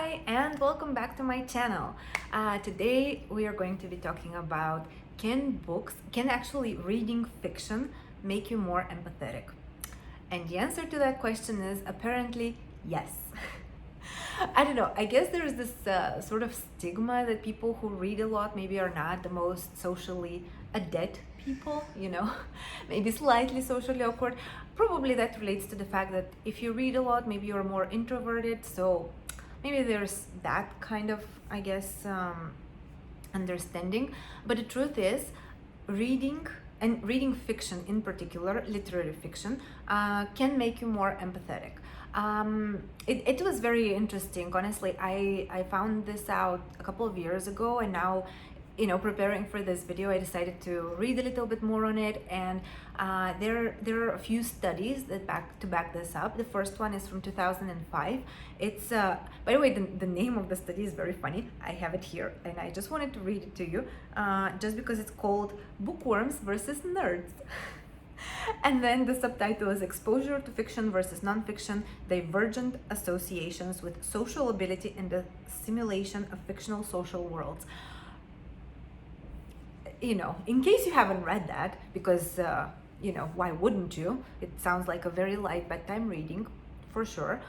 Hi and welcome back to my channel. Today we are going to be talking about can actually reading fiction make you more empathetic? And the answer to that question is apparently yes. I don't know, I guess there's this sort of stigma that people who read a lot maybe are not the most socially adept people, maybe slightly socially awkward. Probably that relates to the fact that if you read a lot, maybe you're more introverted, so maybe there's that kind of, I guess, understanding. But the truth is, reading and reading fiction in particular, literary fiction, can make you more empathetic. It was very interesting. Honestly, I found this out a couple of years ago, and now, preparing for this video, I decided to read a little bit more on it, and there are a few studies that back this up. The first one is from 2005. It's by the way, the name of the study is very funny. I have it here, and I just wanted to read it to you, just because it's called "Bookworms versus Nerds." And then the subtitle is "Exposure to Fiction versus Nonfiction: Divergent Associations with Social Ability in the Simulation of Fictional Social Worlds." In case you haven't read that, because why wouldn't you? It sounds like a very light bedtime reading, for sure.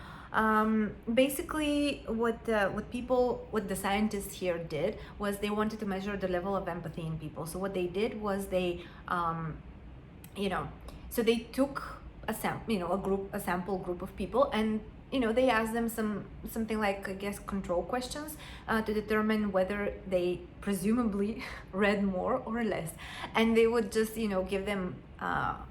Basically, what the scientists here did was they wanted to measure the level of empathy in people. So what they did was they so they took a sample group of people, and they asked them something like, I guess, control questions to determine whether they presumably read more or less. And they would just give them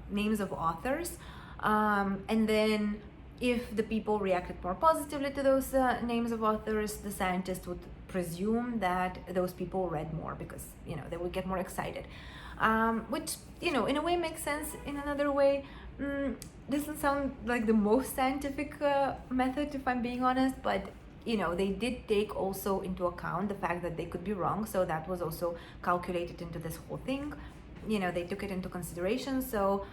names of authors, and then if the people reacted more positively to those names of authors, the scientists would presume that those people read more, because they would get more excited, which in a way makes sense. In another way, doesn't sound like the most scientific method, if I'm being honest, but they did take also into account the fact that they could be wrong, so that was also calculated into this whole thing. They took it into consideration. So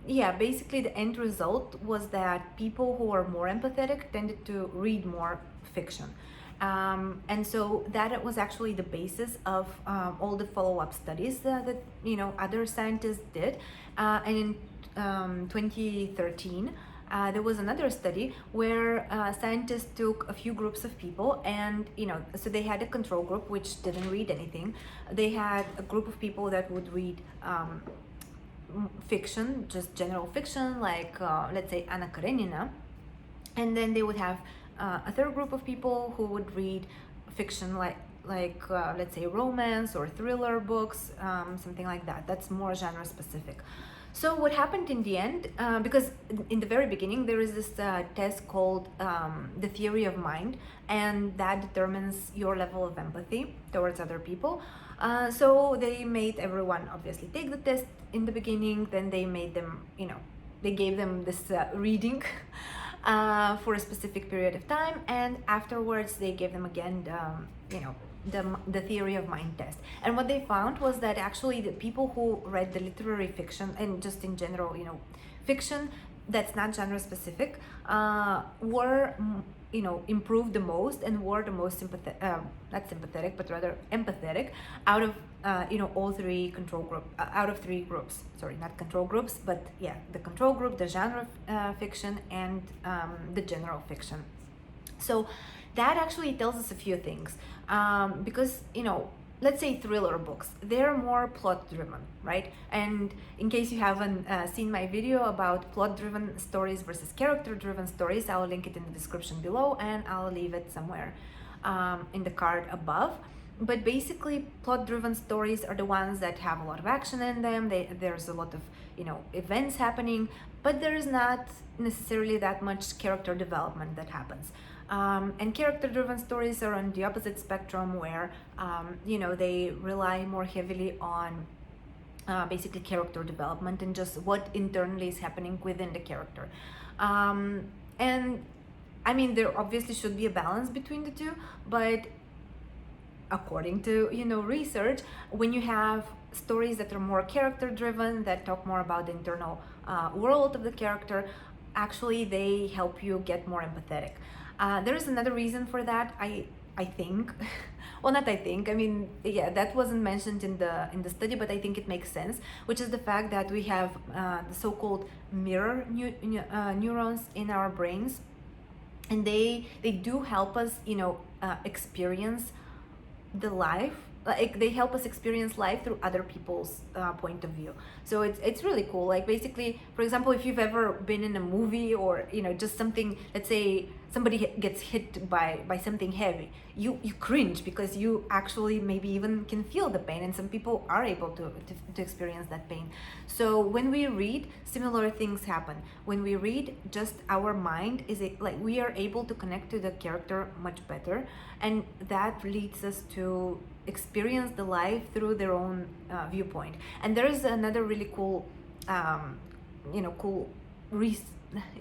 yeah, basically the end result was that people who are more empathetic tended to read more fiction. And so that was actually the basis of all the follow-up studies that other scientists did. And in 2013, there was another study where scientists took a few groups of people, and so they had a control group which didn't read anything. They had a group of people that would read fiction, just general fiction, like let's say Anna Karenina, and then they would have a third group of people who would read fiction like let's say romance or thriller books, something like that. That's more genre specific. So what happened in the end, because in the very beginning there is this test called the theory of mind, and that determines your level of empathy towards other people. So they made everyone obviously take the test in the beginning, then they made them, they gave them this reading for a specific period of time, and afterwards they gave them again the theory of mind test. And what they found was that actually the people who read the literary fiction, and just in general fiction that's not genre specific, were improved the most and were the most not sympathetic but rather empathetic out of all three control group out of three groups. Sorry, not control groups, but yeah, the control group, the genre fiction, and the general fiction. So that actually tells us a few things, because let's say thriller books, they're more plot driven, right? And in case you haven't seen my video about plot driven stories versus character driven stories, I'll link it in the description below, and I'll leave it somewhere in the card above. But basically, plot driven stories are the ones that have a lot of action in them. There's a lot of events happening, but there is not necessarily that much character development that happens. And character-driven stories are on the opposite spectrum, where they rely more heavily on basically character development and just what internally is happening within the character. And I mean, there obviously should be a balance between the two, but according to research, when you have stories that are more character-driven, that talk more about the internal world of the character, actually they help you get more empathetic. There is another reason for that. I think, well, not I think. I mean, yeah, that wasn't mentioned in the study, but I think it makes sense, which is the fact that we have the so-called mirror neurons in our brains, and they do help us, experience the life, like they help us experience life through other people's point of view. So it's really cool. Like basically, for example, if you've ever been in a movie, or just something, let's say somebody gets hit by something heavy, you cringe because you actually maybe even can feel the pain, and some people are able to experience that pain. So when we read, similar things happen. When we read, just our mind like we are able to connect to the character much better, and that leads us to experience the life through their own viewpoint. And there is another really cool cool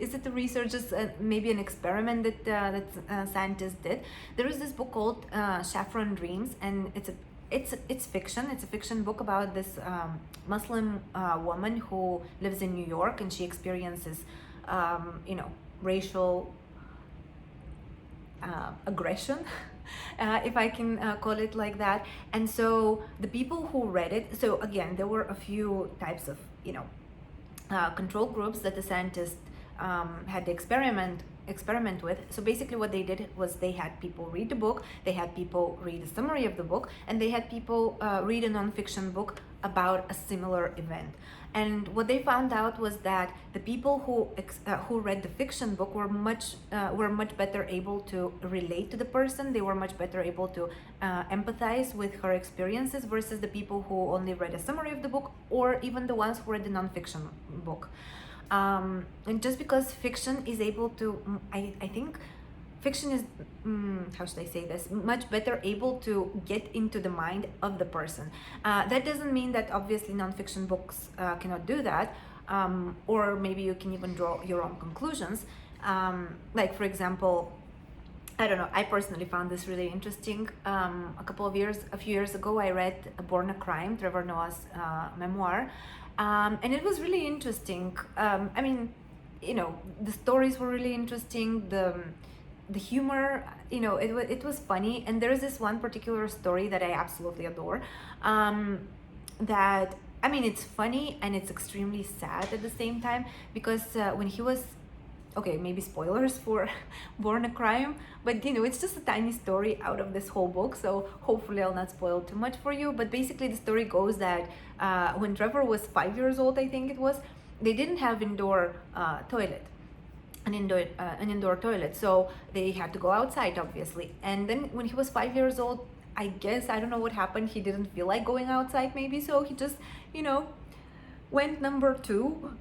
is it a research, just maybe an experiment that scientists did. There is this book called Saffron Dreams, and it's fiction. It's a fiction book about this Muslim woman who lives in New York, and she experiences racial aggression, if I can call it like that. And so the people who read it, so again, there were a few types of control groups that the scientists had the experiment with. So basically what they did was they had people read the book, they had people read a summary of the book, and they had people read a non-fiction book about a similar event. And what they found out was that the people who read the fiction book were much better able to relate to the person. They were much better able to empathize with her experiences versus the people who only read a summary of the book, or even the ones who read the non-fiction book. And just because fiction is able to, I think fiction is, how should I say this, much better able to get into the mind of the person. That doesn't mean that obviously non-fiction books cannot do that, or maybe you can even draw your own conclusions. Like for example, I don't know, I personally found this really interesting. A few years ago, I read Born a Crime, Trevor Noah's memoir. And it was really interesting. I mean, the stories were really interesting. The humor, it was funny. And there is this one particular story that I absolutely adore. That, I mean, it's funny and it's extremely sad at the same time, because when he was, okay, maybe spoilers for Born a Crime, but it's just a tiny story out of this whole book, so hopefully I'll not spoil too much for you. But basically the story goes that when Trevor was 5 years old, I think it was, they didn't have an indoor toilet, so they had to go outside, obviously. And then when he was 5 years old, I guess, I don't know what happened, he didn't feel like going outside maybe, so he just went number 2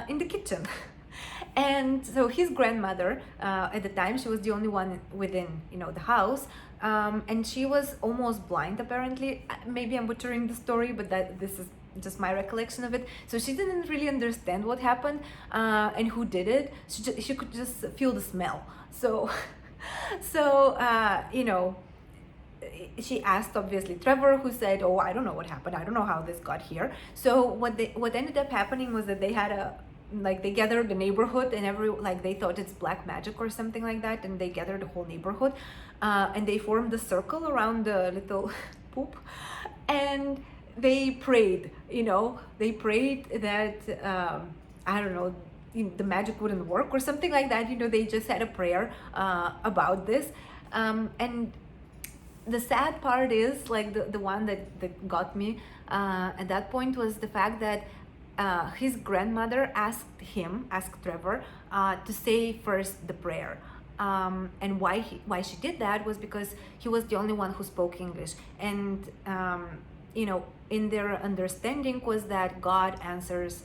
in the kitchen. And so his grandmother, at the time, she was the only one within, the house, and she was almost blind, apparently. Maybe I'm butchering the story, but this is just my recollection of it. So she didn't really understand what happened and who did it. She could just feel the smell. So, she asked obviously Trevor, who said, "Oh, I don't know what happened. I don't know how this got here." So what ended up happening was that they had they gathered the neighborhood, and they thought it's black magic or something like that, and they gathered the whole neighborhood, and they formed a circle around the little poop, and they prayed. They prayed that I don't know, the magic wouldn't work or something like that. They just had a prayer about this, and the sad part is, like, the one that got me at that point was the fact that his grandmother asked Trevor to say first the prayer, and why she did that was because he was the only one who spoke English, and in their understanding was that God answers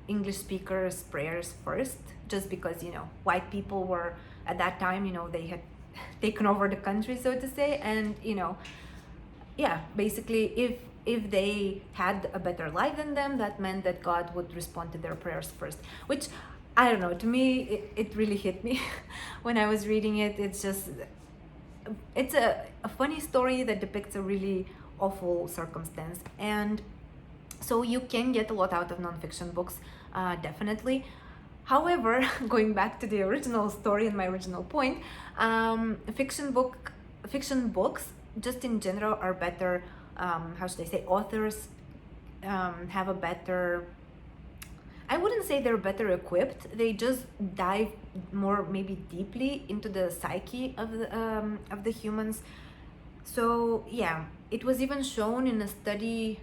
English speakers' prayers first, just because white people were at that time, they had taken over the country, so to say, and basically if they had a better life than them, that meant that God would respond to their prayers first, which, I don't know, to me it really hit me when I was reading it. It's a funny story that depicts a really awful circumstance, and so you can get a lot out of nonfiction books, definitely. However, going back to the original story and my original point, fiction books just in general are better. How should I say? Authors have a better, I wouldn't say they're better equipped. They just dive more maybe deeply into the psyche of the humans. So yeah, it was even shown in a study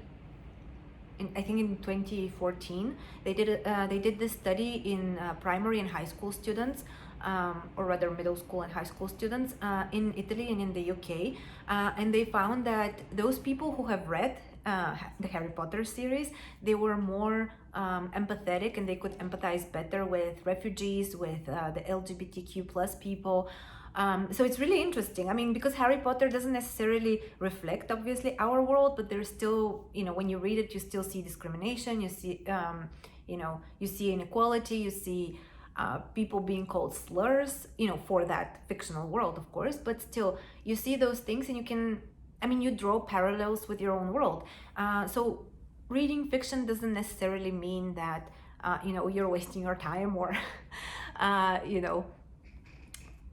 I think in 2014. They did this study in primary and high school students, or rather middle school and high school students in Italy and in the UK, and they found that those people who have read the Harry Potter series, they were more empathetic, and they could empathize better with refugees, with the LGBTQ plus people. So it's really interesting. I mean, because Harry Potter doesn't necessarily reflect, obviously, our world, but there's still, when you read it, you still see discrimination. You see, you see inequality. You see people being called slurs, for that fictional world, of course. But still, you see those things, and you draw parallels with your own world. So reading fiction doesn't necessarily mean that, you're wasting your time or,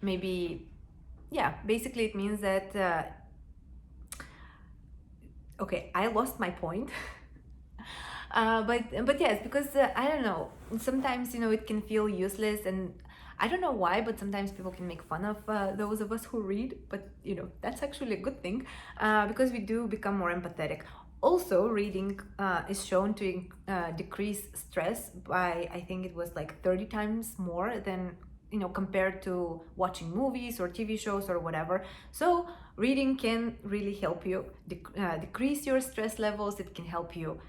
maybe, yeah, basically it means that, okay, I lost my point. But yes, because I don't know, sometimes, it can feel useless, and I don't know why, but sometimes people can make fun of those of us who read, but that's actually a good thing, because we do become more empathetic. Also, reading is shown to decrease stress by, I think it was like 30 times more than, compared to watching movies or TV shows or whatever. So reading can really help you decrease your stress levels. It can help you,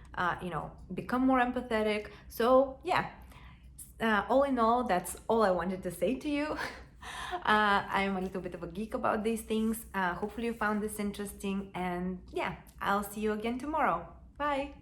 become more empathetic. So yeah, all in all, that's all I wanted to say to you. I'm a little bit of a geek about these things. Hopefully you found this interesting, and yeah, I'll see you again tomorrow. Bye.